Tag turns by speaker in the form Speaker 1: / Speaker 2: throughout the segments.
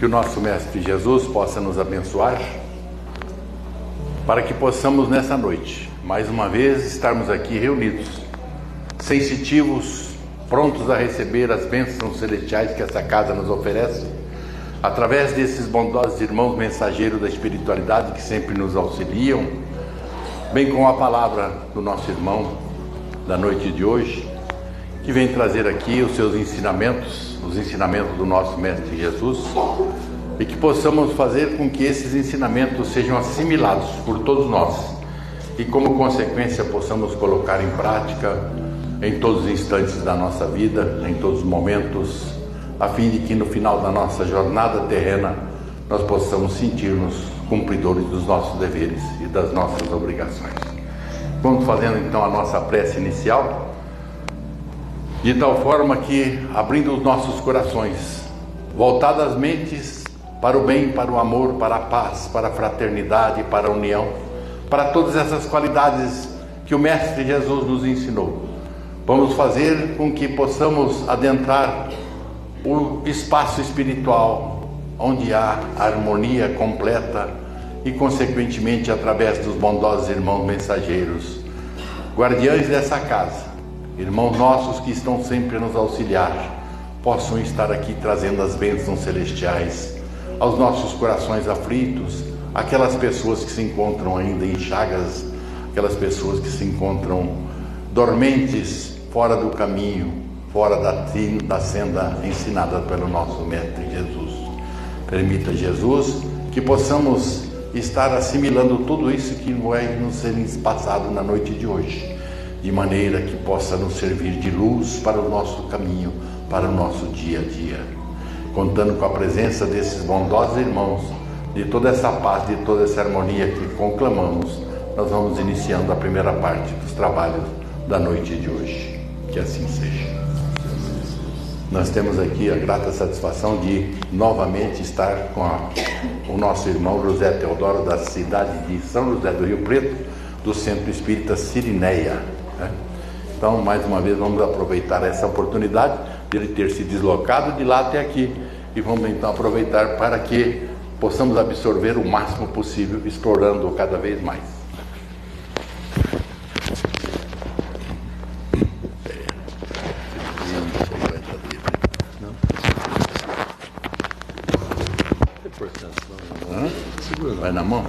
Speaker 1: Que o nosso Mestre Jesus possa nos abençoar, para que possamos nessa noite, mais uma vez, estarmos aqui reunidos, sensitivos, prontos a receber as bênçãos celestiais que essa casa nos oferece, através desses bondosos irmãos mensageiros da espiritualidade que sempre nos auxiliam, bem com a palavra do nosso irmão da noite de hoje, que vem trazer aqui os seus ensinamentos, os ensinamentos do nosso Mestre Jesus, e que possamos fazer com que esses ensinamentos sejam assimilados por todos nós e, como consequência, possamos colocar em prática em todos os instantes da nossa vida, em todos os momentos, a fim de que no final da nossa jornada terrena nós possamos sentir-nos cumpridores dos nossos deveres e das nossas obrigações. Vamos fazendo então a nossa prece inicial, de tal forma que, abrindo os nossos corações, voltadas as mentes para o bem, para o amor, para a paz, para a fraternidade, para a união, para todas essas qualidades que o Mestre Jesus nos ensinou, vamos fazer com que possamos adentrar o espaço espiritual, onde há harmonia completa e, consequentemente, através dos bondosos irmãos mensageiros, guardiães dessa casa, irmãos nossos que estão sempre a nos auxiliar, possam estar aqui trazendo as bênçãos celestiais aos nossos corações aflitos, aquelas pessoas que se encontram ainda em chagas, aquelas pessoas que se encontram dormentes, fora do caminho, fora da senda ensinada pelo nosso Mestre Jesus. Permita, Jesus, que possamos estar assimilando tudo isso que vai nos ser passado na noite de hoje, de maneira que possa nos servir de luz para o nosso caminho, para o nosso dia a dia. Contando com a presença desses bondosos irmãos, de toda essa paz, de toda essa harmonia que conclamamos, nós vamos iniciando a primeira parte dos trabalhos da noite de hoje. Que assim seja. Nós temos aqui a grata satisfação de novamente estar com o nosso irmão José Teodoro, da cidade de São José do Rio Preto, do Centro Espírita Sirineia, né? Então, mais uma vez, vamos aproveitar essa oportunidade de ele ter se deslocado de lá até aqui, e vamos então aproveitar para que possamos absorver o máximo possível, explorando-o cada vez mais. Vai na mão?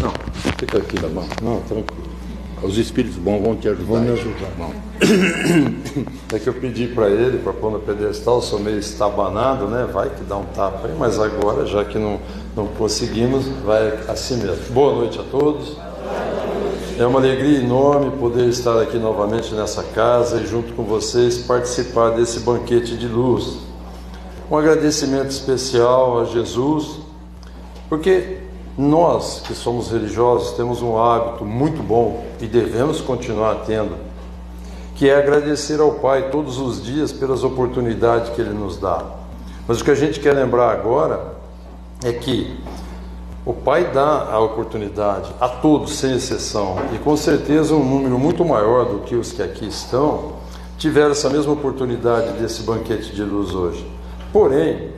Speaker 1: Não, fica aqui na mão. Não, tranquilo. Os espíritos bons vão te ajudar.
Speaker 2: Vão me ajudar.
Speaker 1: Bom.
Speaker 2: É que eu pedi para ele, para pôr no pedestal, sou meio estabanado, né? Vai que dá um tapa aí, mas agora, já que não conseguimos, vai assim mesmo. Boa noite a todos. É uma alegria enorme poder estar aqui novamente nessa casa e junto com vocês participar desse banquete de luz. Um agradecimento especial a Jesus, porque nós que somos religiosos temos um hábito muito bom e devemos continuar tendo, que é agradecer ao Pai todos os dias pelas oportunidades que Ele nos dá. Mas o que a gente quer lembrar agora é que o Pai dá a oportunidade a todos, sem exceção, e com certeza um número muito maior do que os que aqui estão tiveram essa mesma oportunidade desse banquete de luz hoje. Porém,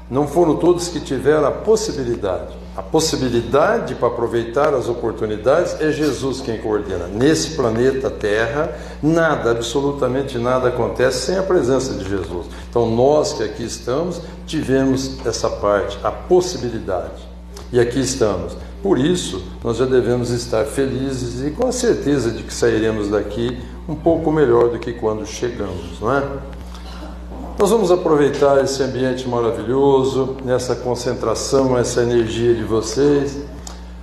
Speaker 2: não foram todos que tiveram a possibilidade. A possibilidade para aproveitar as oportunidades é Jesus quem coordena. Nesse planeta Terra, nada, absolutamente nada acontece sem a presença de Jesus. Então nós que aqui estamos, tivemos essa parte, a possibilidade. E aqui estamos. Por isso, nós já devemos estar felizes e com a certeza de que sairemos daqui um pouco melhor do que quando chegamos, não é? Nós vamos aproveitar esse ambiente maravilhoso, nessa concentração, essa energia de vocês,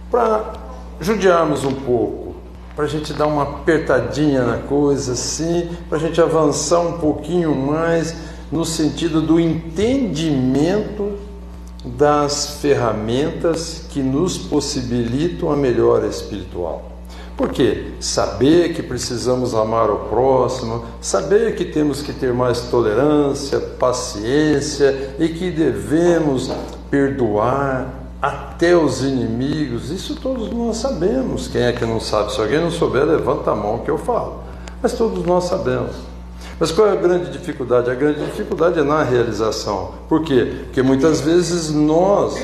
Speaker 2: para judiarmos um pouco, para a gente dar uma apertadinha na coisa, assim, para a gente avançar um pouquinho mais no sentido do entendimento das ferramentas que nos possibilitam a melhora espiritual. Por quê? Saber que precisamos amar o próximo, saber que temos que ter mais tolerância, paciência e que devemos perdoar até os inimigos. Isso todos nós sabemos. Quem é que não sabe? Se alguém não souber, levanta a mão que eu falo. Mas todos nós sabemos. Mas qual é a grande dificuldade? A grande dificuldade é na realização. Por quê? Porque muitas vezes nós,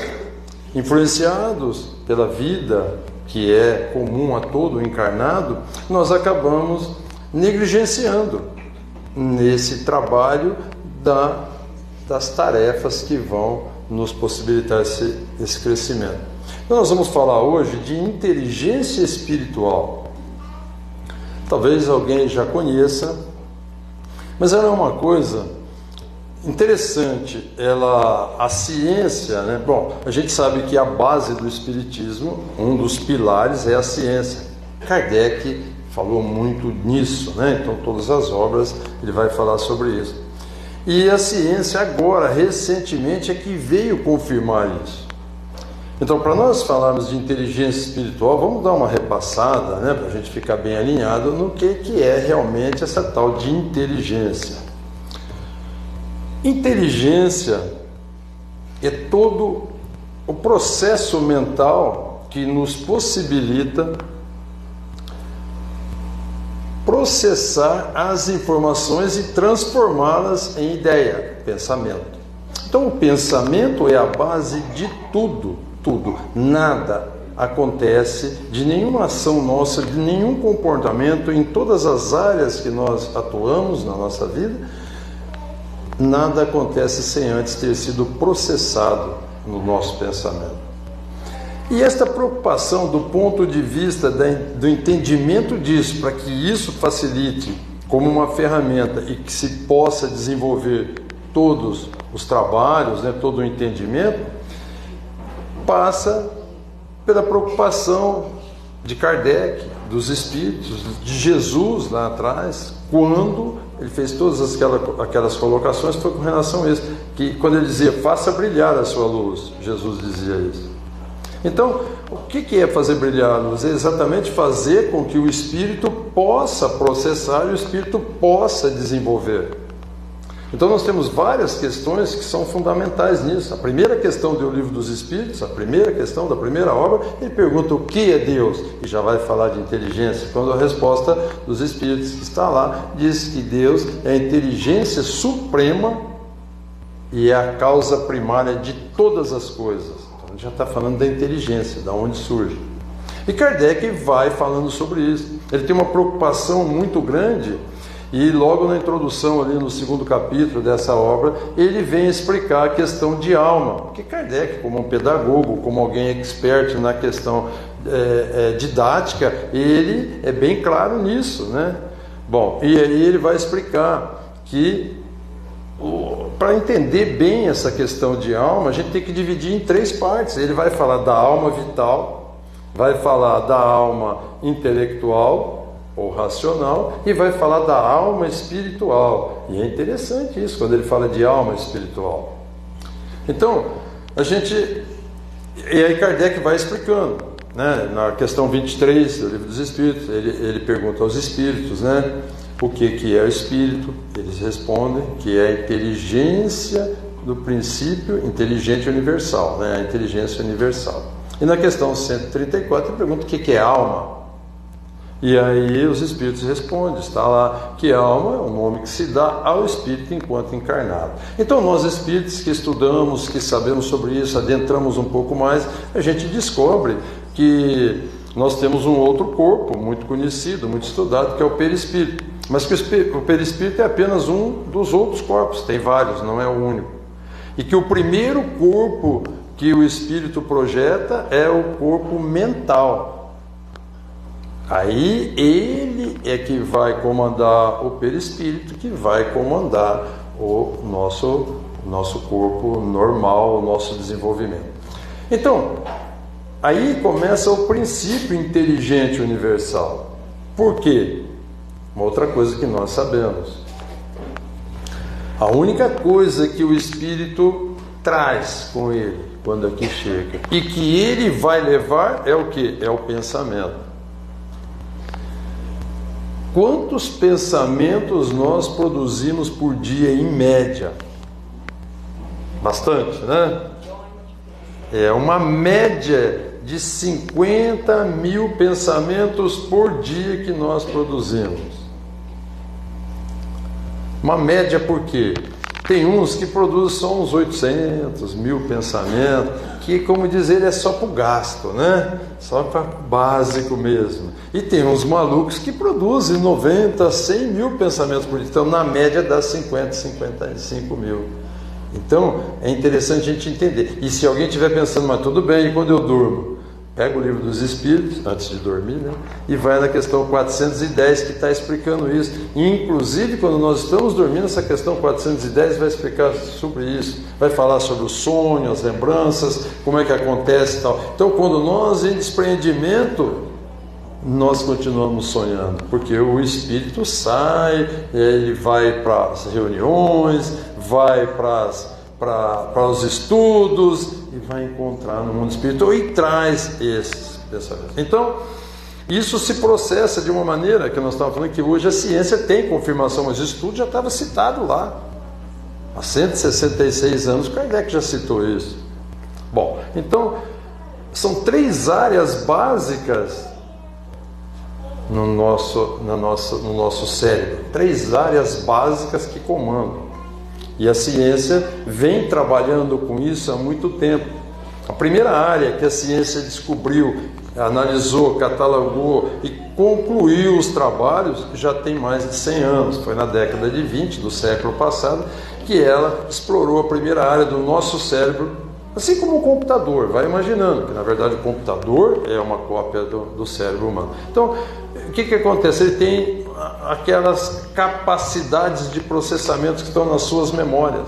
Speaker 2: influenciados pela vida que é comum a todo encarnado, nós acabamos negligenciando nesse trabalho das tarefas que vão nos possibilitar esse crescimento. Então nós vamos falar hoje de inteligência espiritual. Talvez alguém já conheça, mas ela é uma coisa interessante. A ciência, né? Bom, a gente sabe que a base do espiritismo, um dos pilares é a ciência. Kardec falou muito nisso, né? Então todas as obras ele vai falar sobre isso. E a ciência agora, recentemente, é que veio confirmar isso. Então, para nós falarmos de inteligência espiritual, vamos dar uma repassada, né, para a gente ficar bem alinhado no que é realmente essa tal de inteligência. Inteligência é todo o processo mental que nos possibilita processar as informações e transformá-las em ideia, pensamento. Então, o pensamento é a base de tudo. Nada acontece de nenhuma ação nossa, de nenhum comportamento em todas as áreas que nós atuamos na nossa vida, nada acontece sem antes ter sido processado no nosso pensamento. E esta preocupação do ponto de vista do entendimento disso, para que isso facilite como uma ferramenta e que se possa desenvolver todos os trabalhos, né, todo o entendimento, passa pela preocupação de Kardec, dos espíritos, de Jesus lá atrás, quando ele fez todas aquelas colocações, foi com relação a isso, que quando ele dizia, faça brilhar a sua luz, Jesus dizia isso. Então, o que é fazer brilhar a luz? É exatamente fazer com que o espírito possa processar e o espírito possa desenvolver. Então nós temos várias questões que são fundamentais nisso. A primeira questão do Livro dos Espíritos, a primeira questão da primeira obra, ele pergunta o que é Deus? E já vai falar de inteligência, quando a resposta dos Espíritos que está lá diz que Deus é a inteligência suprema e é a causa primária de todas as coisas. Então a gente já está falando da inteligência, da onde surge. E Kardec vai falando sobre isso. Ele tem uma preocupação muito grande. E logo na introdução, ali no segundo capítulo dessa obra, ele vem explicar a questão de alma. Porque Kardec, como um pedagogo, como alguém expert na questão didática, ele é bem claro nisso, né? Bom, e aí ele vai explicar que para entender bem essa questão de alma, a gente tem que dividir em 3 partes. Ele vai falar da alma vital, vai falar da alma intelectual ou racional, e vai falar da alma espiritual. E é interessante isso, quando ele fala de alma espiritual. Então, e aí Kardec vai explicando, né? Na questão 23 do Livro dos Espíritos, ele pergunta aos espíritos, né, o que é o espírito. Eles respondem que é a inteligência do princípio inteligente universal, né? A inteligência universal. E na questão 134 ele pergunta o que é alma. E aí os espíritos respondem, está lá que alma é o nome que se dá ao espírito enquanto encarnado. Então nós espíritos que estudamos, que sabemos sobre isso, adentramos um pouco mais, a gente descobre que nós temos um outro corpo muito conhecido, muito estudado, que é o perispírito. Mas que o perispírito é apenas um dos outros corpos, tem vários, não é o único. E que o primeiro corpo que o espírito projeta é o corpo mental. Aí ele é que vai comandar o perispírito, que vai comandar o nosso corpo normal, o nosso desenvolvimento. Então, aí começa o princípio inteligente universal. Por quê? Uma outra coisa que nós sabemos. A única coisa que o espírito traz com ele quando aqui chega e que ele vai levar é o quê? É o pensamento. Quantos pensamentos nós produzimos por dia em média? Bastante, né? É uma média de 50.000 pensamentos por dia que nós produzimos. Uma média por quê? Tem uns que produzem só uns 800, 1000 pensamentos, que, como dizer, é só para o gasto, né? Só para básico mesmo. E tem uns malucos que produzem 90, 100 mil pensamentos por dia. Então, na média, dá 50, 55 mil. Então, é interessante a gente entender. E se alguém estiver pensando, mas tudo bem, e quando eu durmo? Pega o Livro dos Espíritos, antes de dormir, né? E vai na questão 410, que está explicando isso. E, inclusive, quando nós estamos dormindo, essa questão 410 vai explicar sobre isso. Vai falar sobre o sonho, as lembranças, como é que acontece e tal. Então, quando nós, em desprendimento, nós continuamos sonhando, porque o espírito sai, ele vai para as reuniões, vai para os estudos e vai encontrar no mundo espiritual e traz esses pensamentos. Então, isso se processa de uma maneira que nós estávamos falando que hoje a ciência tem confirmação, mas o estudo já estava citado lá. Há 166 anos, Kardec já citou isso. Bom, então, são 3 áreas básicas no nosso cérebro. 3 áreas básicas que comandam. E a ciência vem trabalhando com isso há muito tempo. A primeira área que a ciência descobriu, analisou, catalogou e concluiu os trabalhos já tem mais de 100 anos. Foi na década de 20 do século passado que ela explorou a primeira área do nosso cérebro, assim como o computador. Vai imaginando que, na verdade, o computador é uma cópia do cérebro humano. Então, o que acontece? Ele tem aquelas capacidades de processamento que estão nas suas memórias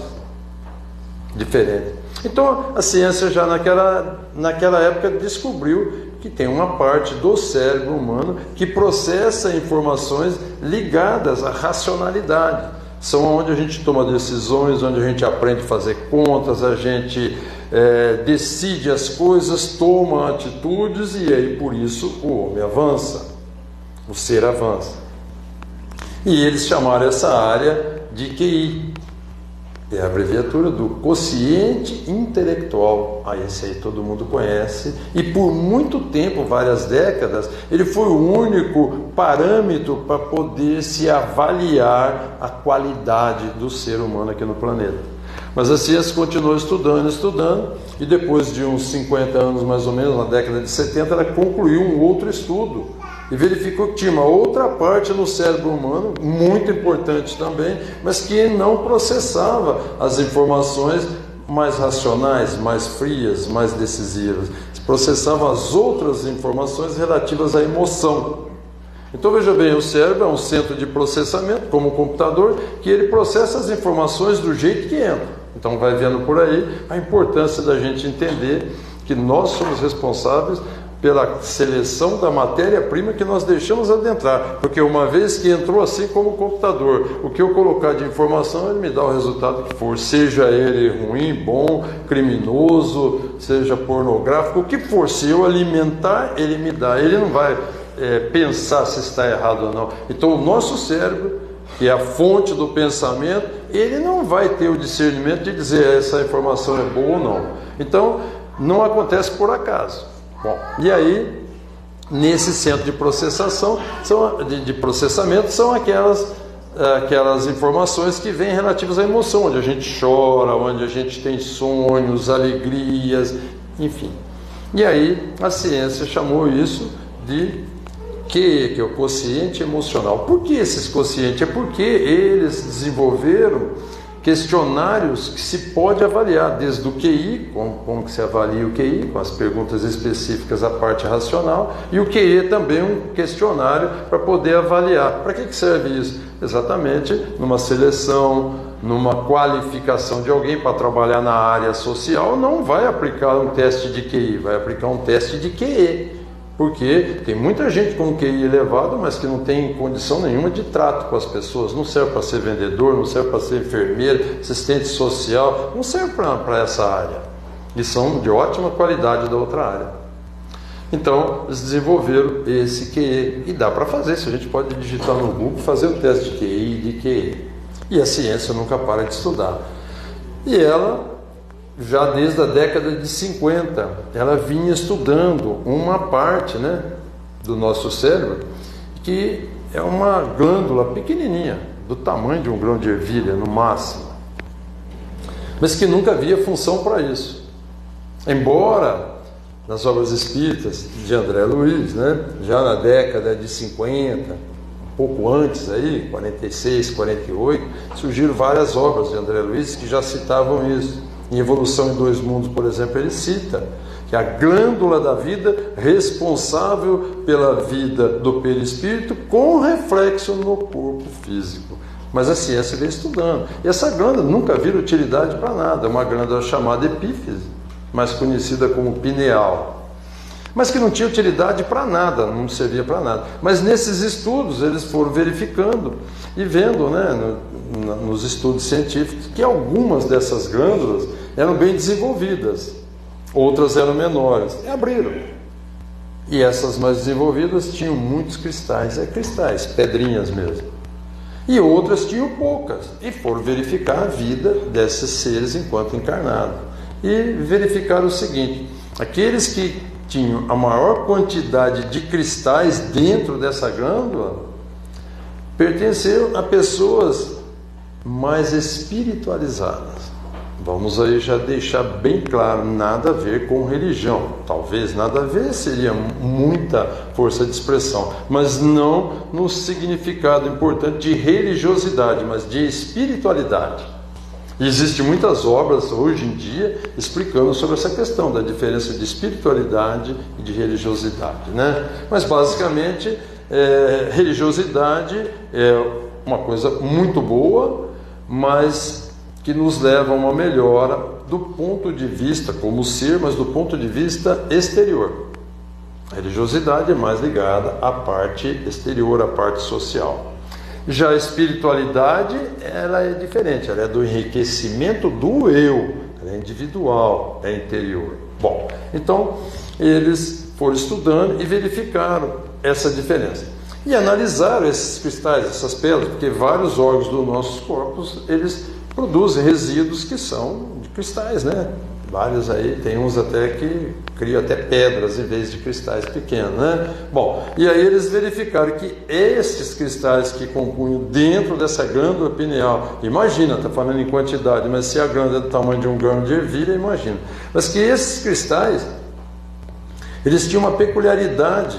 Speaker 2: diferentes. Então, a ciência já naquela época descobriu que tem uma parte do cérebro humano que processa informações ligadas à racionalidade. São onde a gente toma decisões, onde a gente aprende a fazer contas, a gente decide as coisas, toma atitudes, e aí por isso o homem avança, o ser avança. E eles chamaram essa área de QI, é a abreviatura do quociente intelectual. Esse aí todo mundo conhece, e por muito tempo, várias décadas, ele foi o único parâmetro para poder se avaliar a qualidade do ser humano aqui no planeta. Mas a ciência continuou estudando, e depois de uns 50 anos mais ou menos, na década de 70, ela concluiu um outro estudo e verificou que tinha uma outra parte no cérebro humano, muito importante também, mas que não processava as informações mais racionais, mais frias, mais decisivas. Processava as outras informações relativas à emoção. Então veja bem, o cérebro é um centro de processamento, como um computador, que ele processa as informações do jeito que entra. Então vai vendo por aí a importância da gente entender que nós somos responsáveis pela seleção da matéria-prima que nós deixamos adentrar, porque uma vez que entrou, assim como o computador, o que eu colocar de informação, ele me dá o resultado que for, seja ele ruim, bom, criminoso, seja pornográfico, o que for, se eu alimentar, ele me dá, ele não vai pensar se está errado ou não. Então o nosso cérebro, que é a fonte do pensamento, ele não vai ter o discernimento de dizer essa informação é boa ou não. Então não acontece por acaso. Bom, e aí, nesse centro de processamento são aquelas informações que vêm relativas à emoção, onde a gente chora, onde a gente tem sonhos, alegrias, enfim. E aí a ciência chamou isso de QE, que é o quociente emocional. Por que esses quocientes? É porque eles desenvolveram questionários que se pode avaliar, desde o QI, como que se avalia o QI, com as perguntas específicas à parte racional, e o QE também um questionário para poder avaliar. Para que serve isso? Exatamente numa seleção, numa qualificação de alguém para trabalhar na área social, não vai aplicar um teste de QI, vai aplicar um teste de QE. Porque tem muita gente com QI elevado, mas que não tem condição nenhuma de trato com as pessoas. Não serve para ser vendedor, não serve para ser enfermeiro, assistente social, não serve para essa área. E são de ótima qualidade da outra área. Então, eles desenvolveram esse QI. E dá para fazer, se a gente pode digitar no Google, fazer o teste de QI e de QE. E a ciência nunca para de estudar. E ela, já desde a década de 50, ela vinha estudando uma parte, do nosso cérebro, que é uma glândula pequenininha, do tamanho de um grão de ervilha, no máximo, mas que nunca havia função para isso. Embora nas obras espíritas de André Luiz, né, já na década de 50, um pouco antes aí, 46, 48, surgiram várias obras de André Luiz que já citavam isso. Em Evolução em Dois Mundos, por exemplo, ele cita que a glândula da vida responsável pela vida do perispírito com reflexo no corpo físico. Mas a ciência vem estudando. E essa glândula nunca vira utilidade para nada. É uma glândula chamada epífise, mais conhecida como pineal, mas que não tinha utilidade para nada, não servia para nada. Mas nesses estudos eles foram verificando e vendo, né, nos estudos científicos, que algumas dessas glândulas eram bem desenvolvidas, outras eram menores, e abriram. E essas mais desenvolvidas tinham muitos cristais, cristais, pedrinhas mesmo. E outras tinham poucas, e foram verificar a vida desses seres enquanto encarnados. E verificaram o seguinte: aqueles que tinham a maior quantidade de cristais dentro dessa glândula pertenceram a pessoas mais espiritualizadas. Vamos aí já deixar bem claro, nada a ver com religião. Talvez nada a ver, seria muita força de expressão, mas não no significado importante de religiosidade, mas de espiritualidade. E existem muitas obras hoje em dia explicando sobre essa questão da diferença de espiritualidade e de religiosidade, né? Mas basicamente, religiosidade é uma coisa muito boa, mas que nos leva a uma melhora do ponto de vista como ser, mas do ponto de vista exterior. A religiosidade é mais ligada à parte exterior, à parte social. Já a espiritualidade, ela é diferente, ela é do enriquecimento do eu, ela é individual, é interior. Bom, então eles foram estudando e verificaram essa diferença. E analisaram esses cristais, essas pedras, porque vários órgãos dos nossos corpos, eles produzem resíduos que são de cristais, né? Vários aí, tem uns até que criam até pedras em vez de cristais pequenos, né? Bom, e aí eles verificaram que esses cristais que compunham dentro dessa glândula pineal, imagina, está falando em quantidade, mas se a glândula é do tamanho de um grão de ervilha, imagina. Mas que esses cristais, eles tinham uma peculiaridade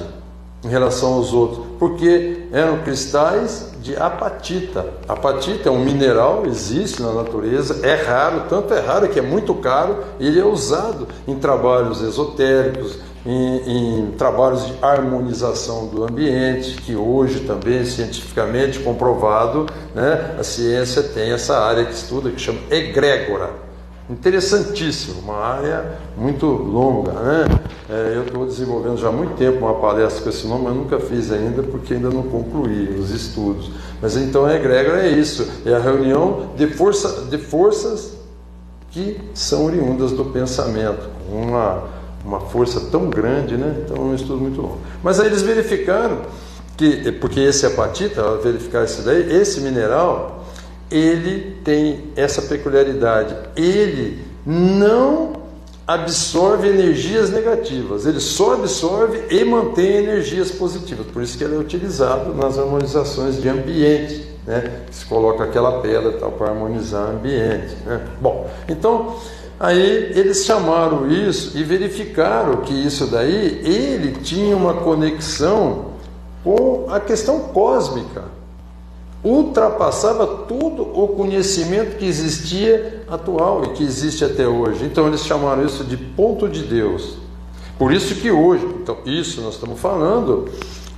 Speaker 2: em relação aos outros, porque eram cristais de apatita. Apatita é um mineral, existe na natureza, é raro, tanto é raro que é muito caro, e ele é usado em trabalhos esotéricos, em trabalhos de harmonização do ambiente, que hoje também cientificamente comprovado, né, a ciência tem essa área que estuda, que chama egrégora. Interessantíssimo, uma área muito longa, né? Eu estou desenvolvendo já há muito tempo uma palestra com esse nome, mas nunca fiz ainda, porque ainda não concluí os estudos. Mas então a egrégora é isso, é a reunião de forças que são oriundas do pensamento, uma força tão grande, né? Então é um estudo muito longo. Mas aí eles verificaram que, porque esse apatita, ao verificar isso daí, esse mineral, ele tem essa peculiaridade, ele não absorve energias negativas, ele só absorve e mantém energias positivas, por isso que ele é utilizado nas harmonizações de ambiente, né? Se coloca aquela pedra tal para harmonizar o ambiente, né? Bom, então aí eles chamaram isso e verificaram que isso daí, ele tinha uma conexão com a questão cósmica, ultrapassava todo o conhecimento que existia atual e que existe até hoje. Então eles chamaram isso de ponto de Deus. Por isso que hoje, então isso nós estamos falando,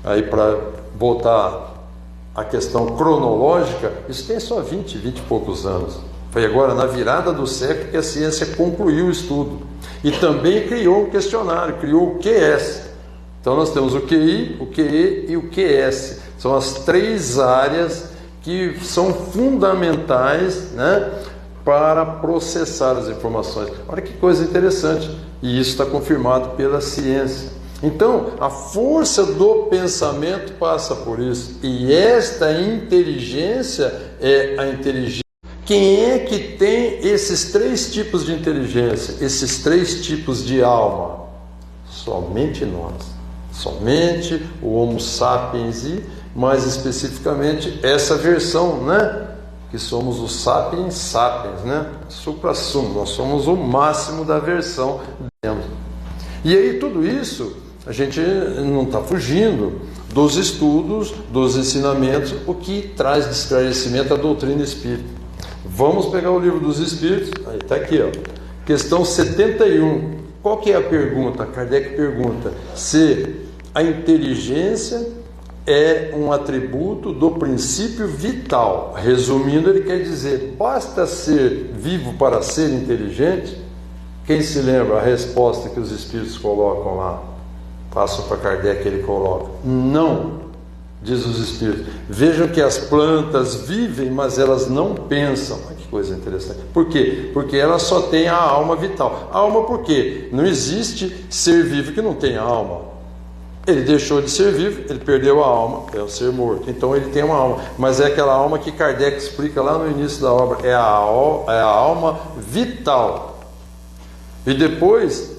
Speaker 2: aí para voltar à questão cronológica, isso tem só 20 e poucos anos. Foi agora na virada do século que a ciência concluiu o estudo. E também criou um questionário, criou o QS. Então nós temos o QI, o QE e o QS. São as três áreas que são fundamentais, né, para processar as informações. Olha que coisa interessante. E isso está confirmado pela ciência. Então, a força do pensamento passa por isso. E esta inteligência é a inteligência. Quem é que tem esses três tipos de inteligência, esses três tipos de alma? Somente nós. Somente o Homo sapiens mais especificamente essa versão, né? Que somos os sapiens sapiens, né? Supra-sumo, nós somos o máximo da versão dentro. E aí tudo isso, a gente não está fugindo dos estudos, dos ensinamentos, o que traz de esclarecimento a doutrina espírita. Vamos pegar o livro dos Espíritos, aí está aqui, ó, questão 71. Qual que é a pergunta? Kardec pergunta se a inteligência é um atributo do princípio vital. Resumindo, ele quer dizer, basta ser vivo para ser inteligente? Quem se lembra a resposta que os Espíritos colocam lá? Passo para Kardec, ele coloca: não, diz os Espíritos. Vejam que as plantas vivem, mas elas não pensam. Que coisa interessante. Por quê? Porque elas só têm a alma vital. A alma por quê? Não existe ser vivo que não tenha alma. Ele deixou de ser vivo, ele perdeu a alma, é o ser morto. Então ele tem uma alma, mas é aquela alma que Kardec explica lá no início da obra, é a alma vital. E depois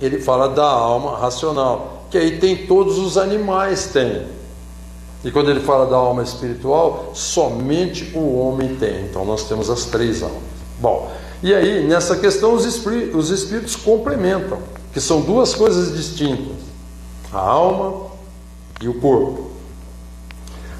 Speaker 2: ele fala da alma racional, que aí tem todos os animais têm. E quando ele fala da alma espiritual, somente o homem tem. Então nós temos as três almas. Bom, e aí nessa questão os espíritos complementam, que são duas coisas distintas: a alma e o corpo,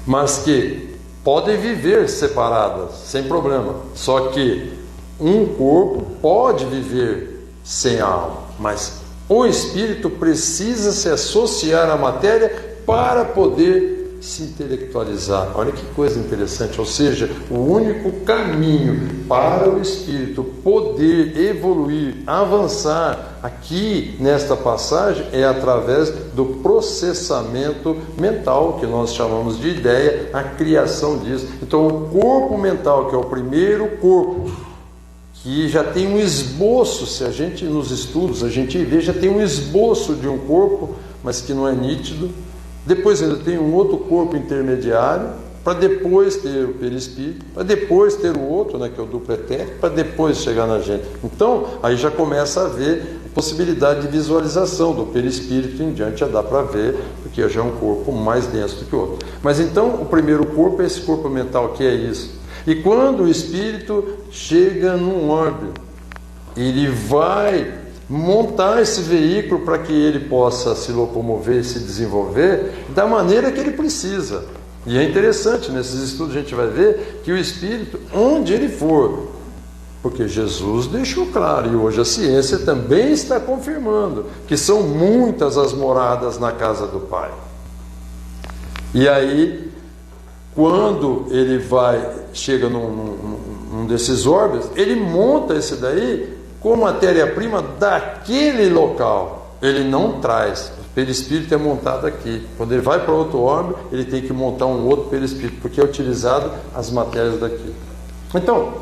Speaker 2: mas que podem viver separadas, sem problema. Só que um corpo pode viver sem a alma, mas o espírito precisa se associar à matéria para poder se intelectualizar. Olha que coisa interessante. Ou seja, o único caminho para o espírito poder evoluir, avançar aqui nesta passagem é através do processamento mental, que nós chamamos de ideia, a criação disso. Então o corpo mental, que é o primeiro corpo, que já tem um esboço, se a gente nos estudos, a gente vê, já tem um esboço de um corpo, mas que não é nítido. Depois ainda tem um outro corpo intermediário, para depois ter o perispírito, para depois ter o outro, né, que é o duplo etérico, para depois chegar na gente. Então, aí já começa a haver a possibilidade de visualização do perispírito em diante, já dá para ver, porque já é um corpo mais denso do que o outro. Mas então, o primeiro corpo é esse corpo mental, que é isso. E quando o espírito chega num orbe, ele vai montar esse veículo para que ele possa se locomover, se desenvolver da maneira que ele precisa. E é interessante, nesses estudos a gente vai ver que o espírito, onde ele for, porque Jesus deixou claro, e hoje a ciência também está confirmando, que são muitas as moradas na casa do Pai. E aí, quando ele chega num desses orbes, ele monta esse daí com matéria-prima daquele local. Ele não traz. O perispírito é montado aqui. Quando ele vai para outro orbe, ele tem que montar um outro perispírito, porque é utilizado as matérias daqui. Então,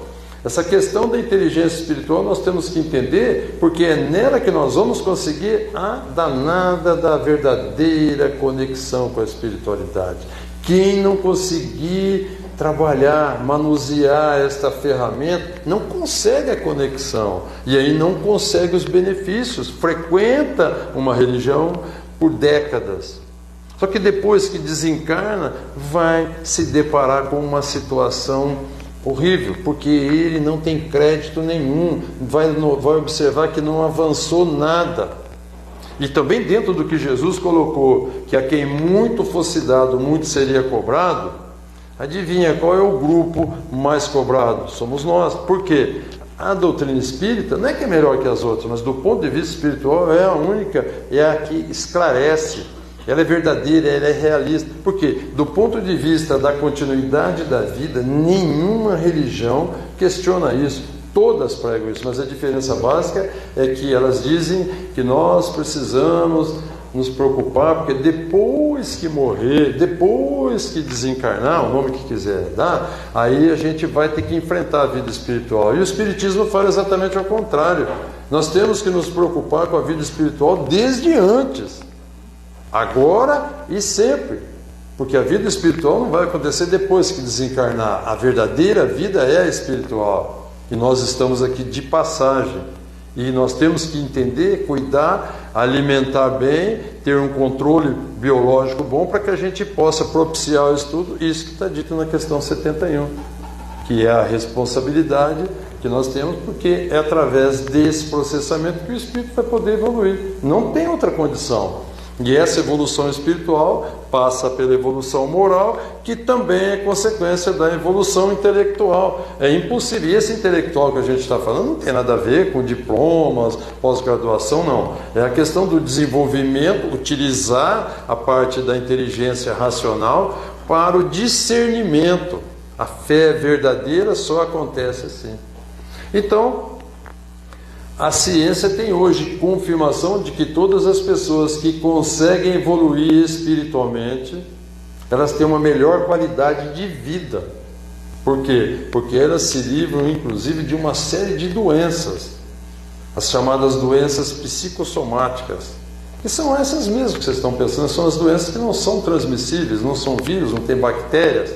Speaker 2: essa questão da inteligência espiritual nós temos que entender, porque é nela que nós vamos conseguir a danada da verdadeira conexão com a espiritualidade. Quem não conseguir trabalhar, manusear esta ferramenta, não consegue a conexão, e aí não consegue os benefícios, frequenta uma religião por décadas, só que depois que desencarna, vai se deparar com uma situação horrível, porque ele não tem crédito nenhum, vai observar que não avançou nada. E também dentro do que Jesus colocou, que a quem muito fosse dado, muito seria cobrado, adivinha qual é o grupo mais cobrado? Somos nós. Por quê? A doutrina espírita não é que é melhor que as outras, mas do ponto de vista espiritual é a única, é a que esclarece. Ela é verdadeira, ela é realista. Por quê? Do ponto de vista da continuidade da vida, nenhuma religião questiona isso. Todas pregam isso, mas a diferença básica é que elas dizem que nós precisamos nos preocupar, porque depois que morrer, depois que desencarnar, o nome que quiser dar, aí a gente vai ter que enfrentar a vida espiritual. E o Espiritismo fala exatamente ao contrário. Nós temos que nos preocupar com a vida espiritual desde antes, agora e sempre, porque a vida espiritual não vai acontecer depois que desencarnar. A verdadeira vida é a espiritual. E nós estamos aqui de passagem, e nós temos que entender, cuidar, alimentar bem, ter um controle biológico bom para que a gente possa propiciar o estudo, isso que está dito na questão 71, que é a responsabilidade que nós temos, porque é através desse processamento que o espírito vai poder evoluir. Não tem outra condição. E essa evolução espiritual passa pela evolução moral, que também é consequência da evolução intelectual. É impossível. E esse intelectual que a gente está falando não tem nada a ver com diplomas, pós-graduação, não. É a questão do desenvolvimento, utilizar a parte da inteligência racional para o discernimento. A fé verdadeira só acontece assim. Então, a ciência tem hoje confirmação de que todas as pessoas que conseguem evoluir espiritualmente, elas têm uma melhor qualidade de vida. Por quê? Porque elas se livram, inclusive, de uma série de doenças, as chamadas doenças psicossomáticas, que são essas mesmas que vocês estão pensando, são as doenças que não são transmissíveis, não são vírus, não tem bactérias.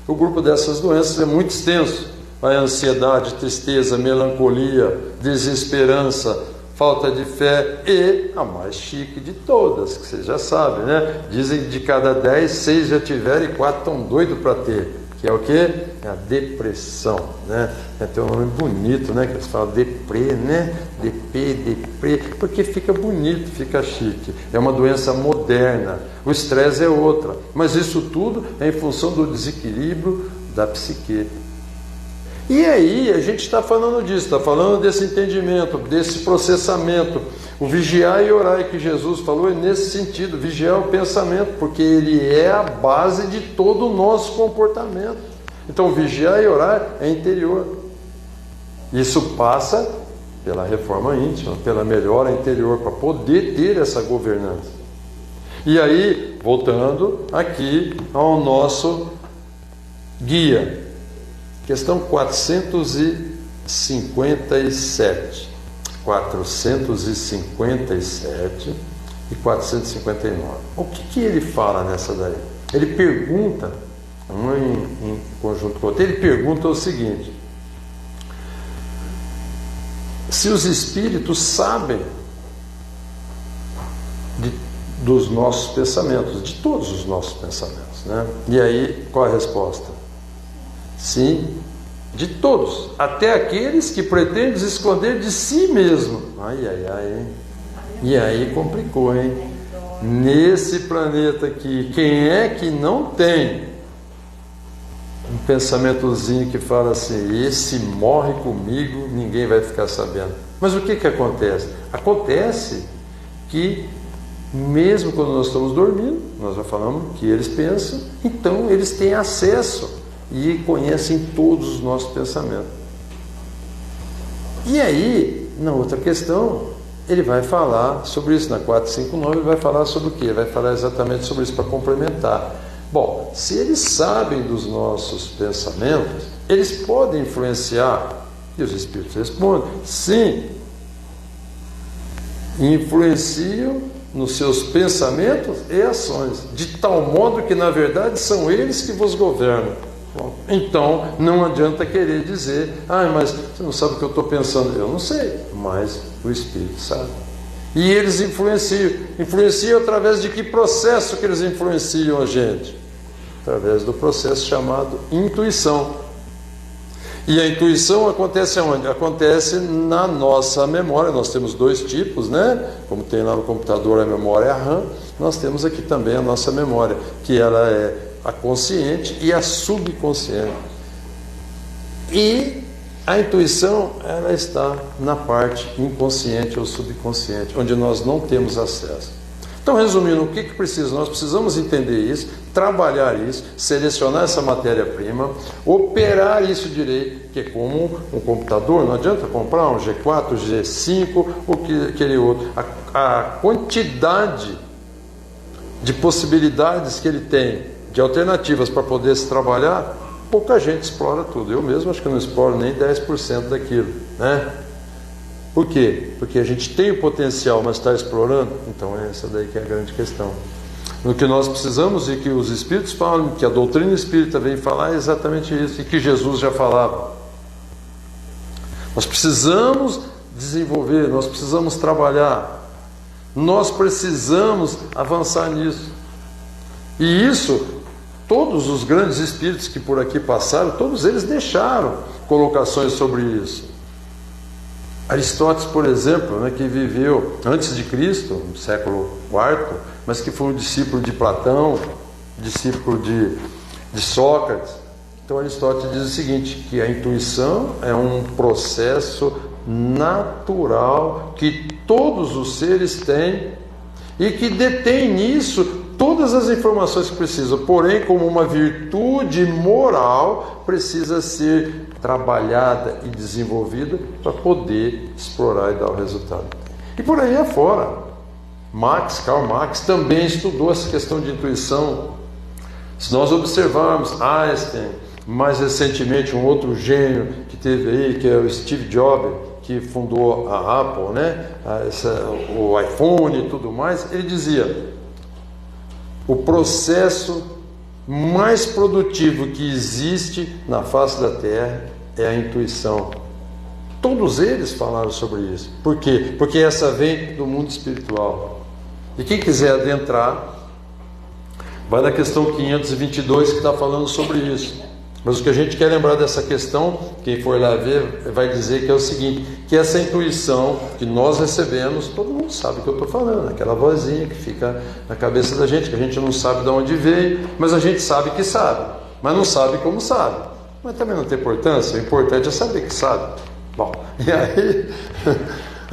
Speaker 2: O grupo dessas doenças é muito extenso. A ansiedade, tristeza, melancolia, desesperança, falta de fé e a mais chique de todas, que vocês já sabem, né? Dizem que de cada 10, 6 já tiveram e 4 estão doidos para ter. Que é o quê? É a depressão, né? Tem um nome bonito, né? Que eles falam deprê, né? Deprê, porque fica bonito, fica chique. É uma doença moderna. O estresse é outra. Mas isso tudo é em função do desequilíbrio da psique. E aí, a gente está falando disso, está falando desse entendimento, desse processamento. O vigiar e orar que Jesus falou é nesse sentido, vigiar o pensamento, porque ele é a base de todo o nosso comportamento. Então, vigiar e orar é interior. Isso passa pela reforma íntima, pela melhora interior, para poder ter essa governança. E aí, voltando aqui ao nosso guia. Questão 457. 457 e 459. O que ele fala nessa daí? Ele pergunta, um em conjunto com o outro, ele pergunta o seguinte: se os espíritos sabem dos nossos pensamentos, de todos os nossos pensamentos, né? E aí, qual a resposta? Sim, de todos, até aqueles que pretendem se esconder de si mesmo. Ai, hein? E aí complicou, hein? Nesse planeta aqui, quem é que não tem um pensamentozinho que fala assim: esse morre comigo, ninguém vai ficar sabendo? Mas o que acontece? Acontece que mesmo quando nós estamos dormindo, nós já falamos que eles pensam, então eles têm acesso e conhecem todos os nossos pensamentos. E aí, na outra questão, ele vai falar sobre isso. Na 459 ele vai falar sobre o quê? Ele vai falar exatamente sobre isso para complementar. Bom, se eles sabem dos nossos pensamentos, eles podem influenciar. E os espíritos respondem: sim, influenciam nos seus pensamentos e ações, de tal modo que na verdade são eles que vos governam. Bom, então não adianta querer dizer: mas você não sabe o que eu estou pensando. Eu não sei, mas o Espírito sabe. E eles influenciam através de que processo que eles influenciam a gente? Através do processo chamado intuição. E a intuição acontece aonde? Acontece na nossa memória. Nós temos dois tipos, né? Como tem lá no computador a memória RAM, nós temos aqui também a nossa memória, que ela é a consciente e a subconsciente. E a intuição, ela está na parte inconsciente ou subconsciente, onde nós não temos acesso. Então, resumindo, o que precisa? Nós precisamos entender isso, trabalhar isso, selecionar essa matéria-prima, operar isso direito, que é como um computador. Não adianta comprar um G4, G5 ou aquele outro. A quantidade de possibilidades que ele tem, de alternativas para poder se trabalhar, pouca gente explora tudo. Eu mesmo acho que não exploro nem 10% daquilo, né? Por quê? Porque a gente tem o potencial, mas está explorando. Então é essa daí que é a grande questão. O que nós precisamos, e que os espíritos falam, que a doutrina espírita vem falar, é exatamente isso, e que Jesus já falava. Nós precisamos desenvolver, nós precisamos trabalhar, nós precisamos avançar nisso. E isso, todos os grandes espíritos que por aqui passaram, todos eles deixaram colocações sobre isso. Aristóteles, por exemplo, né, que viveu antes de Cristo, no século IV, mas que foi um discípulo de Platão, discípulo de Sócrates. Então Aristóteles diz o seguinte, que a intuição é um processo natural que todos os seres têm e que detém nisso todas as informações que precisam, porém, como uma virtude moral, precisa ser trabalhada e desenvolvida para poder explorar e dar o resultado. E por aí afora, Karl Marx também estudou essa questão de intuição. Se nós observarmos Einstein, mais recentemente um outro gênio que teve aí, que é o Steve Jobs, que fundou a Apple, né? O iPhone e tudo mais, ele dizia: o processo mais produtivo que existe na face da Terra é a intuição. Todos eles falaram sobre isso. Por quê? Porque essa vem do mundo espiritual. E quem quiser adentrar, vai na questão 522 que está falando sobre isso. Mas o que a gente quer lembrar dessa questão, quem for lá ver, vai dizer que é o seguinte, que essa intuição que nós recebemos, todo mundo sabe o que eu estou falando, aquela vozinha que fica na cabeça da gente, que a gente não sabe de onde veio, mas a gente sabe que sabe, mas não sabe como sabe. Mas também não tem importância, o importante é saber que sabe. Bom, e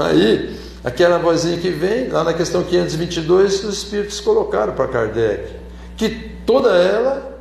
Speaker 2: aí aquela vozinha que vem, lá na questão 522, os espíritos colocaram para Kardec, que toda ela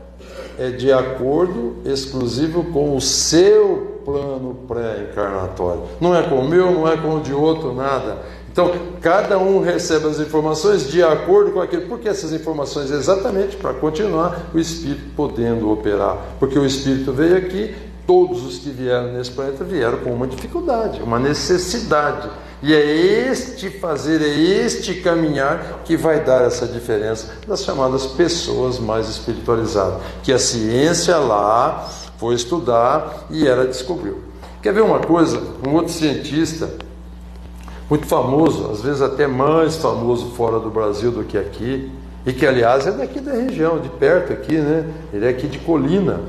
Speaker 2: é de acordo exclusivo com o seu plano pré-encarnatório. Não é com o meu, não é com o de outro, nada. Então, cada um recebe as informações de acordo com aquilo. Por que essas informações? Exatamente para continuar o espírito podendo operar. Porque o espírito veio aqui, todos os que vieram nesse planeta vieram com uma dificuldade, uma necessidade. E é este fazer, é este caminhar que vai dar essa diferença das chamadas pessoas mais espiritualizadas, que a ciência lá foi estudar e ela descobriu. Quer ver uma coisa? Um outro cientista muito famoso, às vezes até mais famoso fora do Brasil do que aqui, e que aliás é daqui da região, de perto aqui, né? Ele é aqui de Colina.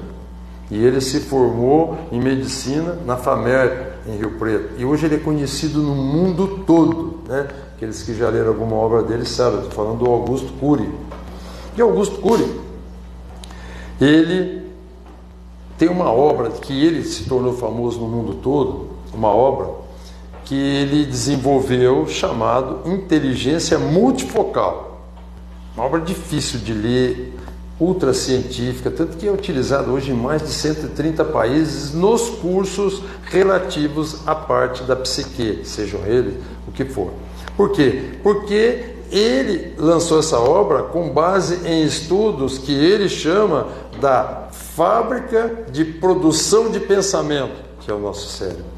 Speaker 2: E ele se formou em medicina na FAMER, em Rio Preto. E hoje ele é conhecido no mundo todo, né? Aqueles que já leram alguma obra dele sabem, estou falando do Augusto Cury. E Augusto Cury, ele tem uma obra que ele se tornou famoso no mundo todo, uma obra que ele desenvolveu chamado Inteligência Multifocal. Uma obra difícil de ler, ultra científica, tanto que é utilizada hoje em mais de 130 países nos cursos relativos à parte da psique, sejam eles o que for. Por quê? Porque ele lançou essa obra com base em estudos que ele chama da fábrica de produção de pensamento, que é o nosso cérebro.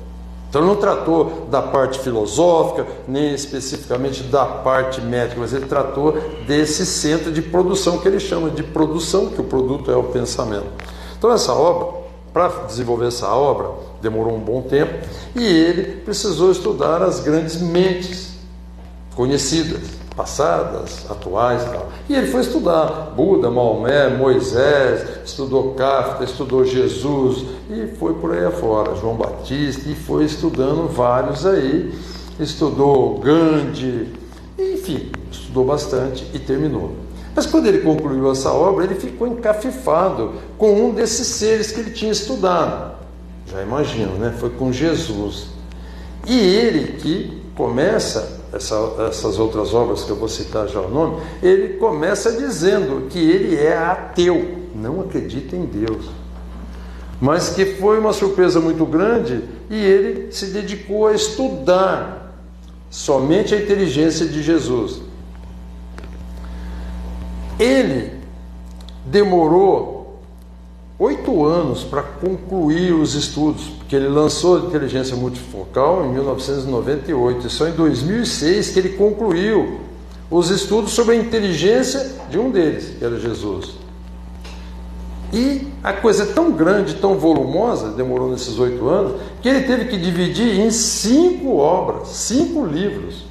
Speaker 2: Então ele não tratou da parte filosófica, nem especificamente da parte médica, mas ele tratou desse centro de produção que ele chama de produção, que o produto é o pensamento. Então essa obra, para desenvolver essa obra, demorou um bom tempo, e ele precisou estudar as grandes mentes conhecidas, passadas, atuais e tal. E ele foi estudar Buda, Maomé, Moisés, estudou Kafka, estudou Jesus e foi por aí afora, João Batista, e foi estudando vários aí, estudou Gandhi, enfim, estudou bastante e terminou. Mas quando ele concluiu essa obra, ele ficou encafifado com um desses seres que ele tinha estudado. Já imagino, né? Foi com Jesus. E ele que começa essas outras obras que eu vou citar já o nome, ele começa dizendo que ele é ateu, não acredita em Deus, mas que foi uma surpresa muito grande e ele se dedicou a estudar somente a inteligência de Jesus. Ele demorou 8 anos para concluir os estudos, porque ele lançou a inteligência multifocal em 1998, e só em 2006 que ele concluiu os estudos sobre a inteligência de um deles, que era Jesus. E a coisa é tão grande, tão volumosa, demorou nesses 8 anos, que ele teve que dividir em 5 obras, 5 livros.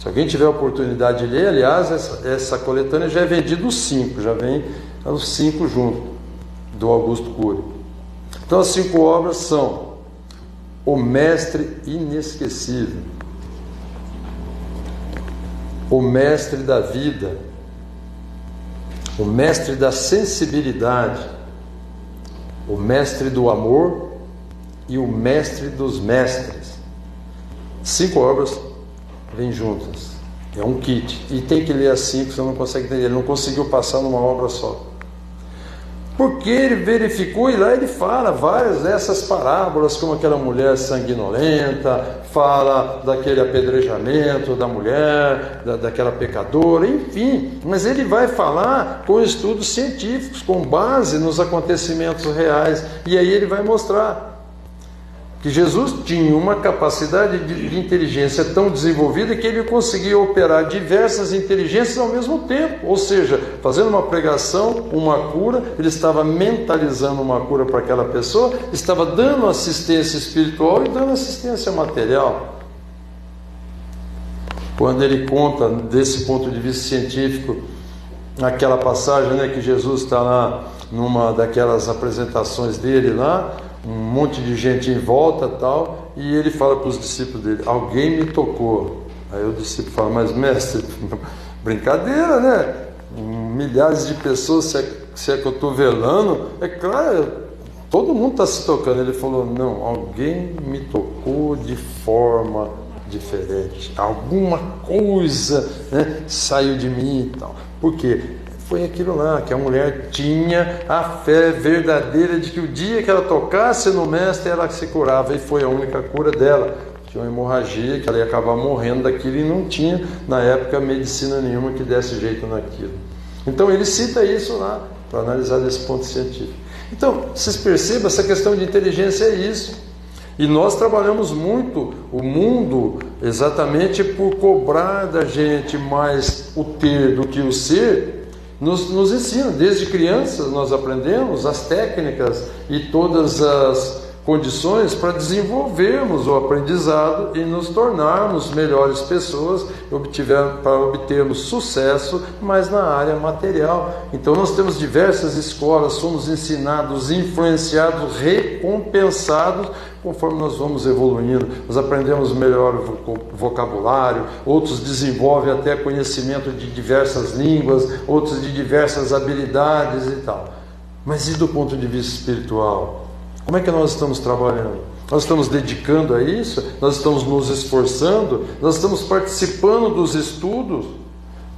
Speaker 2: Se alguém tiver a oportunidade de ler, aliás, essa coletânea já é vendida os 5, já vem os 5 junto, do Augusto Cury. Então as 5 obras são O Mestre Inesquecível, O Mestre da Vida, O Mestre da Sensibilidade, O Mestre do Amor e O Mestre dos Mestres. 5 obras vêm juntas, é um kit, e tem que ler as 5, você não consegue entender, ele não conseguiu passar numa obra só. Porque ele verificou, e lá ele fala várias dessas parábolas, como aquela mulher sanguinolenta, fala daquele apedrejamento da mulher, daquela pecadora, enfim. Mas ele vai falar com estudos científicos, com base nos acontecimentos reais. E aí ele vai mostrar que Jesus tinha uma capacidade de inteligência tão desenvolvida que ele conseguia operar diversas inteligências ao mesmo tempo. Ou seja, fazendo uma pregação, uma cura, ele estava mentalizando uma cura para aquela pessoa, estava dando assistência espiritual e dando assistência material. Quando ele conta desse ponto de vista científico, aquela passagem, né, que Jesus está lá numa daquelas apresentações dele lá, um monte de gente em volta tal, e ele fala para os discípulos dele: alguém me tocou. Aí o discípulo fala: mas mestre, brincadeira, né? Milhares de pessoas, se é que eu estou velando, é claro, todo mundo está se tocando. Ele falou: não, alguém me tocou de forma diferente, alguma coisa, né, saiu de mim e tal. Por quê? Foi aquilo lá, que a mulher tinha a fé verdadeira de que o dia que ela tocasse no mestre, ela se curava, e foi a única cura dela. Tinha uma hemorragia, que ela ia acabar morrendo daquilo, e não tinha, na época, medicina nenhuma que desse jeito naquilo. Então ele cita isso lá, para analisar desse ponto científico. Então, vocês percebam, essa questão de inteligência é isso. E nós trabalhamos muito o mundo exatamente por cobrar da gente mais o ter do que o ser. Nos ensina, desde crianças nós aprendemos as técnicas e todas as condições para desenvolvermos o aprendizado e nos tornarmos melhores pessoas, para obtermos sucesso, mas na área material. Então nós temos diversas escolas, somos ensinados, influenciados, recompensados conforme nós vamos evoluindo. Nós aprendemos melhor o vocabulário, outros desenvolvem até conhecimento de diversas línguas, outros de diversas habilidades e tal. Mas e do ponto de vista espiritual? Como é que nós estamos trabalhando? Nós estamos dedicando a isso? Nós estamos nos esforçando? Nós estamos participando dos estudos?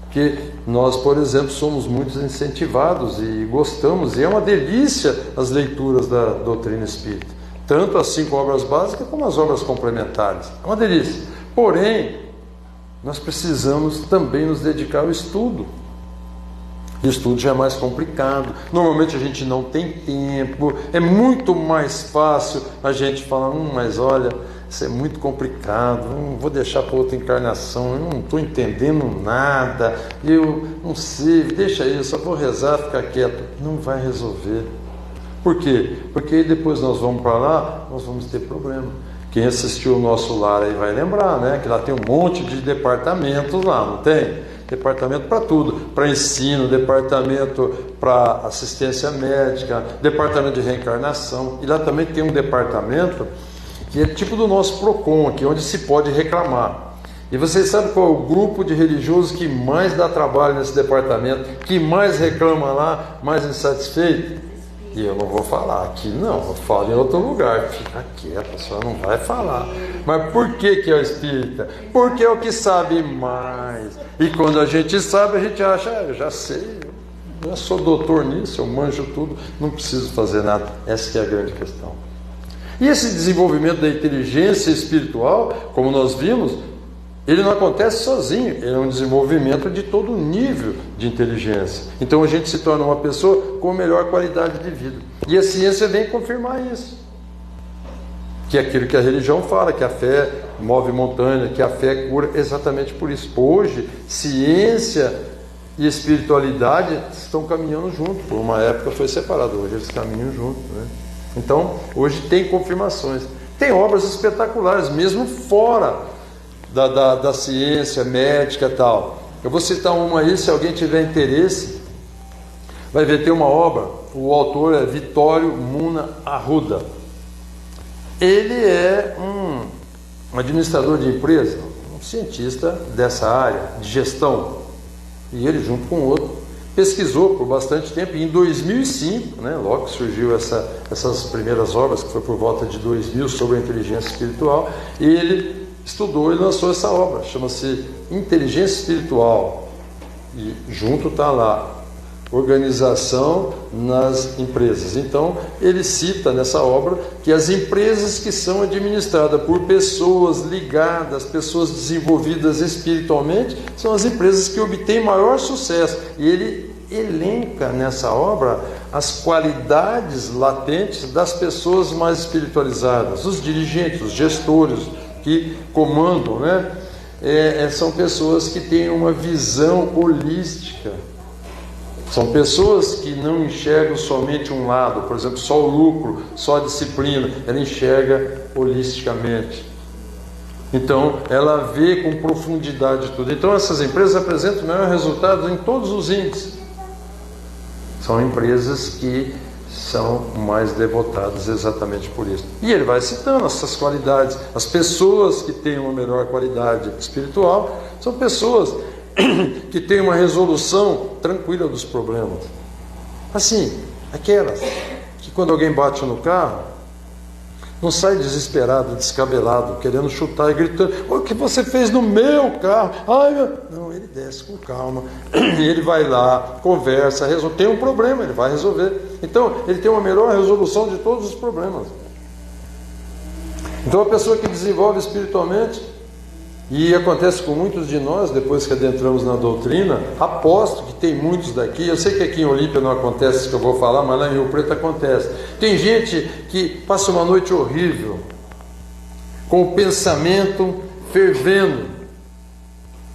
Speaker 2: Porque nós, por exemplo, somos muito incentivados e gostamos, e é uma delícia as leituras da doutrina espírita. Tanto as 5 obras básicas como as obras complementares. É uma delícia. Porém, nós precisamos também nos dedicar ao estudo. O estudo já é mais complicado. Normalmente a gente não tem tempo. É muito mais fácil a gente falar: mas olha, isso é muito complicado, vou deixar para outra encarnação, eu não estou entendendo nada, eu não sei, deixa aí, eu só vou rezar, ficar quieto. Não vai resolver. Por quê? Porque aí depois nós vamos para lá, nós vamos ter problema. Quem assistiu o nosso lar aí vai lembrar, né? Que lá tem um monte de departamentos lá, não tem? Departamento para tudo, para ensino, departamento para assistência médica, departamento de reencarnação. E lá também tem um departamento que é tipo do nosso PROCON aqui, onde se pode reclamar. E vocês sabem qual é o grupo de religiosos que mais dá trabalho nesse departamento, que mais reclama lá, mais insatisfeito? E eu não vou falar aqui, não, eu falo em outro lugar. Fica quieto, a senhora não vai falar. Mas por que é o espírita? Porque é o que sabe mais. E quando a gente sabe, a gente acha: eu já sei, eu já sou doutor nisso, eu manjo tudo, não preciso fazer nada. Essa é a grande questão. E esse desenvolvimento da inteligência espiritual, como nós vimos, ele não acontece sozinho, ele é um desenvolvimento de todo nível de inteligência. Então a gente se torna uma pessoa com melhor qualidade de vida. E a ciência vem confirmar isso. Que é aquilo que a religião fala, que a fé move montanha, que a fé cura, exatamente por isso. Hoje, ciência e espiritualidade estão caminhando junto. Por uma época foi separado, hoje eles caminham juntos, né? Então, hoje tem confirmações. Tem obras espetaculares, mesmo fora da ciência médica e tal. Eu vou citar uma aí, se alguém tiver interesse, vai ver, tem uma obra, o autor é Vittorio Muna Arruda. Ele é um administrador de empresa, um cientista dessa área de gestão, e ele junto com outro pesquisou por bastante tempo, e em 2005, né, logo que surgiu essas primeiras obras, que foi por volta de 2000, sobre a inteligência espiritual, ele estudou e lançou essa obra, chama-se Inteligência Espiritual, e junto está lá, organização nas empresas. Então, ele cita nessa obra que as empresas que são administradas por pessoas ligadas, pessoas desenvolvidas espiritualmente, são as empresas que obtêm maior sucesso. E ele elenca nessa obra as qualidades latentes das pessoas mais espiritualizadas, os dirigentes, os gestores que comandam, né? São pessoas que têm uma visão holística. São pessoas que não enxergam somente um lado, por exemplo, só o lucro, só a disciplina. Ela enxerga holisticamente. Então, ela vê com profundidade tudo. Então, essas empresas apresentam o maior resultado em todos os índices. São empresas que são mais devotadas exatamente por isso. E ele vai citando essas qualidades. As pessoas que têm uma melhor qualidade espiritual são pessoas que têm uma resolução tranquila dos problemas. Assim, aquelas que quando alguém bate no carro, não sai desesperado, descabelado, querendo chutar e gritando: o que você fez no meu carro? Ai, meu... Não, ele desce com calma, ele vai lá, conversa, resolve. Tem um problema, ele vai resolver. Então, ele tem uma melhor resolução de todos os problemas. Então, a pessoa que desenvolve espiritualmente, e acontece com muitos de nós, depois que adentramos na doutrina, aposto que tem muitos daqui, eu sei que aqui em Olímpia não acontece isso que eu vou falar, mas lá em Rio Preto acontece. Tem gente que passa uma noite horrível, com o pensamento fervendo,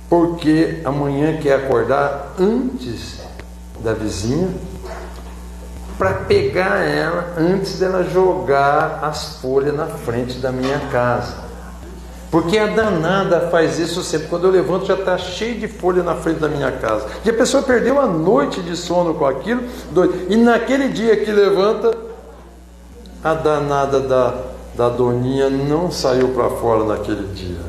Speaker 2: porque amanhã quer acordar antes da vizinha, para pegar ela antes dela jogar as folhas na frente da minha casa. Porque a danada faz isso sempre. Quando eu levanto já está cheio de folha na frente da minha casa. E a pessoa perdeu a noite de sono com aquilo. E naquele dia que levanta, a danada da doninha não saiu para fora naquele dia.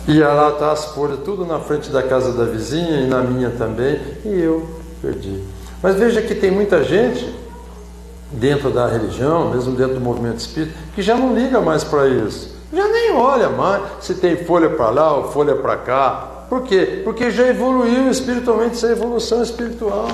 Speaker 2: E lá está as folhas tudo na frente da casa da vizinha e na minha também. E eu perdi. Mas veja que tem muita gente dentro da religião, mesmo dentro do movimento espírita, que já não liga mais para isso. Já nem olha mais se tem folha para lá ou folha para cá. Por quê? Porque já evoluiu espiritualmente, isso é evolução espiritual.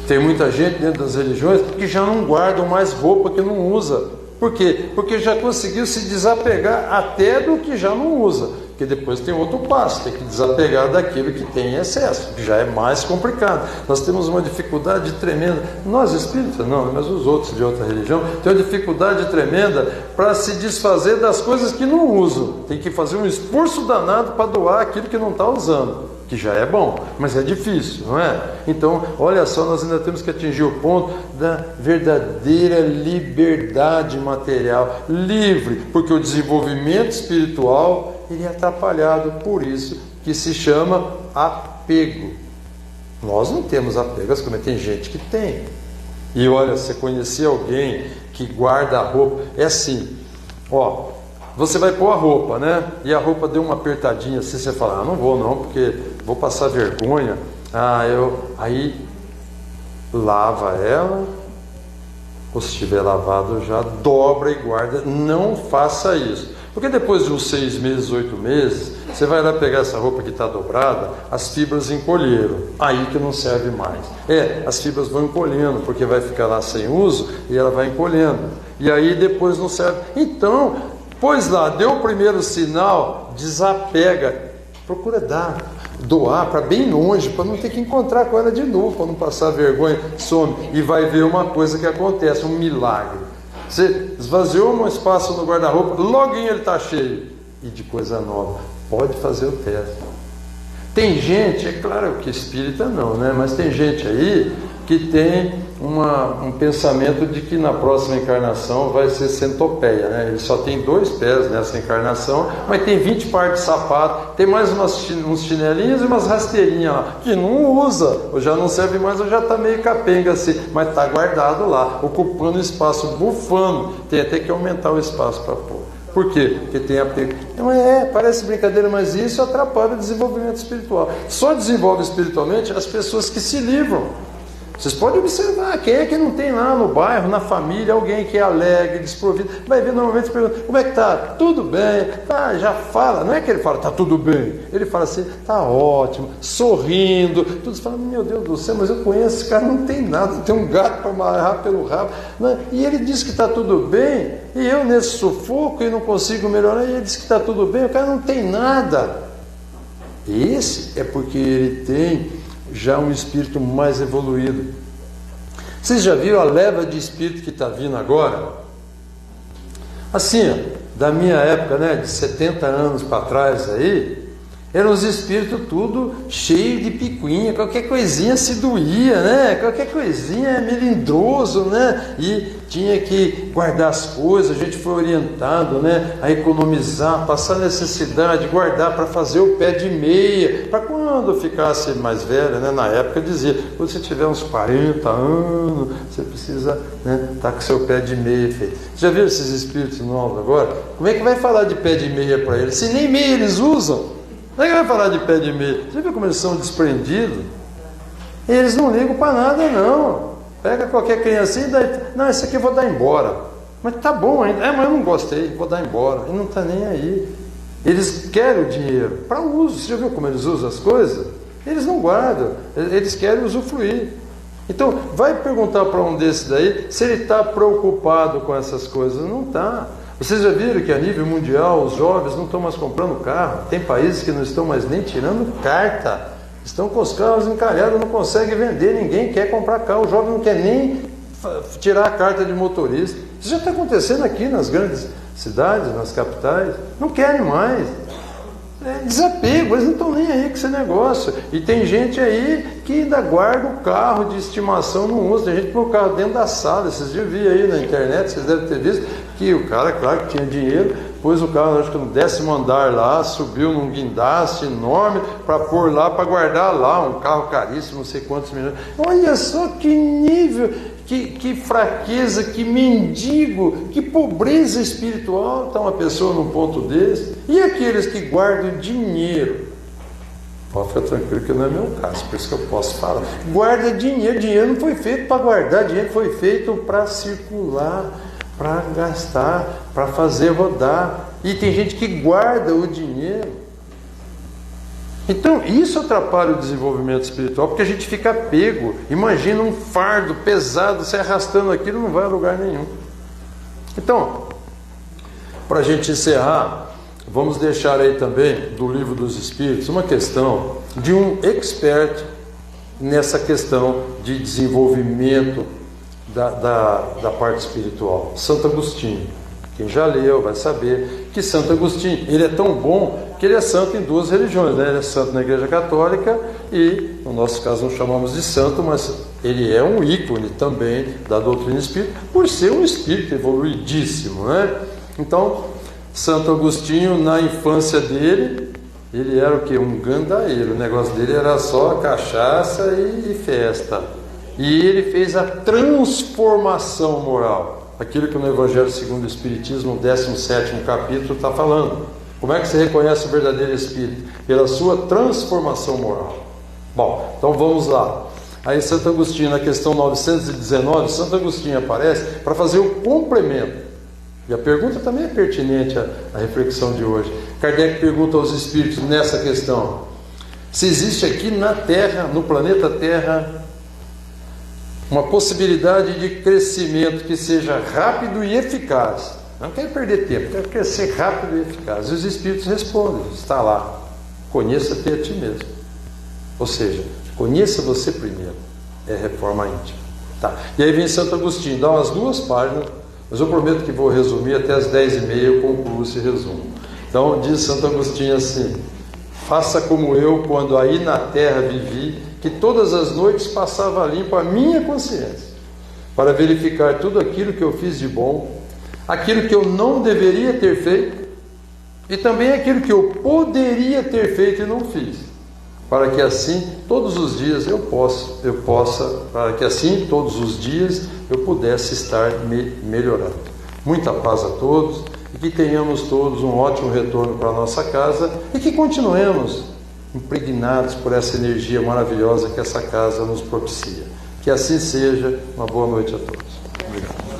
Speaker 2: Tem muita gente dentro das religiões que já não guardam mais roupa que não usa. Por quê? Porque já conseguiu se desapegar até do que já não usa. Porque depois tem outro passo, tem que desapegar daquilo que tem em excesso, que já é mais complicado. Nós temos uma dificuldade tremenda, nós espíritas não, mas os outros de outra religião, tem uma dificuldade tremenda para se desfazer das coisas que não usam. Tem que fazer um esforço danado para doar aquilo que não está usando, que já é bom, mas é difícil, não é? Então, olha só, nós ainda temos que atingir o ponto da verdadeira liberdade material, livre, porque o desenvolvimento espiritual ele é atrapalhado por isso que se chama apego. Nós não temos apego, mas tem gente que tem. E olha, você conhecer alguém que guarda a roupa, é assim, ó, você vai pôr a roupa, né? E a roupa deu uma apertadinha assim, você fala: não vou não, porque vou passar vergonha. Aí lava ela, ou se estiver lavado já, dobra e guarda. Não faça isso. Porque depois de uns 6 meses, 8 meses, você vai lá pegar essa roupa que está dobrada, as fibras encolheram, aí que não serve mais. As fibras vão encolhendo, porque vai ficar lá sem uso e ela vai encolhendo. E aí depois não serve. Então, pois lá, deu o primeiro sinal, desapega, procura doar para bem longe, para não ter que encontrar com ela de novo, para não passar vergonha, some. E vai ver uma coisa que acontece, um milagre. Você esvaziou um espaço no guarda-roupa, logo ele está cheio. E de coisa nova. Pode fazer o teste. Tem gente, é claro que espírita não, né? Mas tem gente aí que tem um pensamento de que na próxima encarnação vai ser centopeia, né? Ele só tem 2 pés nessa encarnação, mas tem 20 pares de sapato, tem mais uns chinelinhos e umas rasteirinhas lá, que não usa, ou já não serve mais, ou já está meio capenga assim, mas está guardado lá, ocupando espaço, bufando, tem até que aumentar o espaço para pôr. Por quê? Porque tem apego. Então, parece brincadeira, mas isso atrapalha o desenvolvimento espiritual. Só desenvolve espiritualmente as pessoas que se livram. Vocês podem observar, quem é que não tem lá no bairro, na família, alguém que é alegre, desprovido, vai ver normalmente se pergunta, como é que está? Tudo bem, tá, já fala, não é que ele fala, está tudo bem, ele fala assim, está ótimo, sorrindo, todos falam, meu Deus do céu, mas eu conheço esse cara, não tem nada, tem um gato para amarrar pelo rabo, né? E ele diz que está tudo bem, e eu nesse sufoco e não consigo melhorar, e ele diz que está tudo bem, o cara não tem nada. Esse é porque ele tem já um espírito mais evoluído. Vocês já viram a leva de espírito que está vindo agora? Assim, da minha época, né, de 70 anos para trás aí, eram os espíritos tudo cheio de picuinha, qualquer coisinha se doía, né? Qualquer coisinha é melindroso, né? E tinha que guardar as coisas, a gente foi orientado, né, a economizar, passar necessidade, guardar para fazer o pé de meia, para quando ficasse mais velho, né? Na época dizia, quando você tiver uns 40 anos, você precisa, né, estar com seu pé de meia feito. Já viram esses espíritos novos agora? Como é que vai falar de pé de meia para eles? Se nem meia eles usam. Como é que vai falar de pé de meia? Você viu como eles são desprendidos? Eles não ligam para nada, não. Pega qualquer criancinha e dá, não, esse aqui eu vou dar embora. Mas tá bom ainda. Mas eu não gostei, vou dar embora. Ele não está nem aí. Eles querem o dinheiro para uso. Você já viu como eles usam as coisas? Eles não guardam, eles querem usufruir. Então, vai perguntar para um desses daí se ele está preocupado com essas coisas. Não está. Vocês já viram que a nível mundial os jovens não estão mais comprando carro? Tem países que não estão mais nem tirando carta. Estão com os carros encalhados, não conseguem vender, ninguém quer comprar carro. O jovem não quer nem tirar a carta de motorista. Isso já está acontecendo aqui nas grandes cidades, nas capitais. Não querem mais. É desapego, eles não estão nem aí com esse negócio. E tem gente aí que ainda guarda o carro de estimação, não usa. Tem gente que põe o carro dentro da sala. Vocês já viram aí na internet, vocês devem ter visto, que o cara, claro que tinha dinheiro, pôs o carro, acho que no 10º andar lá, subiu num guindaste enorme para pôr lá, para guardar lá, um carro caríssimo, não sei quantos milhões. Olha só que nível, que fraqueza, que mendigo, que pobreza espiritual está uma pessoa num ponto desse. E aqueles que guardam dinheiro? Pode ficar tranquilo que não é meu caso, por isso que eu posso falar. Guarda dinheiro, dinheiro não foi feito para guardar, dinheiro foi feito para circular, para gastar, para fazer rodar. E tem gente que guarda o dinheiro. Então, isso atrapalha o desenvolvimento espiritual, porque a gente fica pego. Imagina um fardo pesado, se arrastando aquilo, não vai a lugar nenhum. Então, para a gente encerrar, vamos deixar aí também, do Livro dos Espíritos, uma questão de um expert nessa questão de desenvolvimento da parte espiritual. Santo Agostinho. Quem já leu vai saber que Santo Agostinho, ele é tão bom que ele é santo em 2 religiões, né? Ele é santo na Igreja Católica e, no nosso caso, não chamamos de santo, mas ele é um ícone também da doutrina espírita, por ser um espírito evoluidíssimo, né? Então, Santo Agostinho, na infância dele, ele era o quê? Um gandaeiro. O negócio dele era só cachaça e festa. E ele fez a transformação moral. Aquilo que no Evangelho segundo o Espiritismo, no 17º capítulo, está falando. Como é que você reconhece o verdadeiro Espírito? Pela sua transformação moral. Bom, então vamos lá. Aí Santo Agostinho, na questão 919, Santo Agostinho aparece para fazer o complemento. E a pergunta também é pertinente à reflexão de hoje. Kardec pergunta aos Espíritos nessa questão: se existe aqui na Terra, no planeta Terra, uma possibilidade de crescimento que seja rápido e eficaz. Não quero perder tempo, quero crescer rápido e eficaz. E os Espíritos respondem: está lá, conheça-te a ti mesmo. Ou seja, conheça você primeiro. É reforma íntima. Tá. E aí vem Santo Agostinho, dá umas 2 páginas, mas eu prometo que vou resumir até as 10h30, eu concluo esse resumo. Então diz Santo Agostinho assim: faça como eu, quando aí na terra vivi, que todas as noites passava limpo a minha consciência. para verificar tudo aquilo que eu fiz de bom, aquilo que eu não deveria ter feito e também aquilo que eu poderia ter feito e não fiz, para que assim todos os dias eu pudesse estar melhorando. Muita paz a todos e que tenhamos todos um ótimo retorno para a nossa casa e que continuemos impregnados por essa energia maravilhosa que essa casa nos propicia. Que assim seja. Uma boa noite a todos. Obrigado.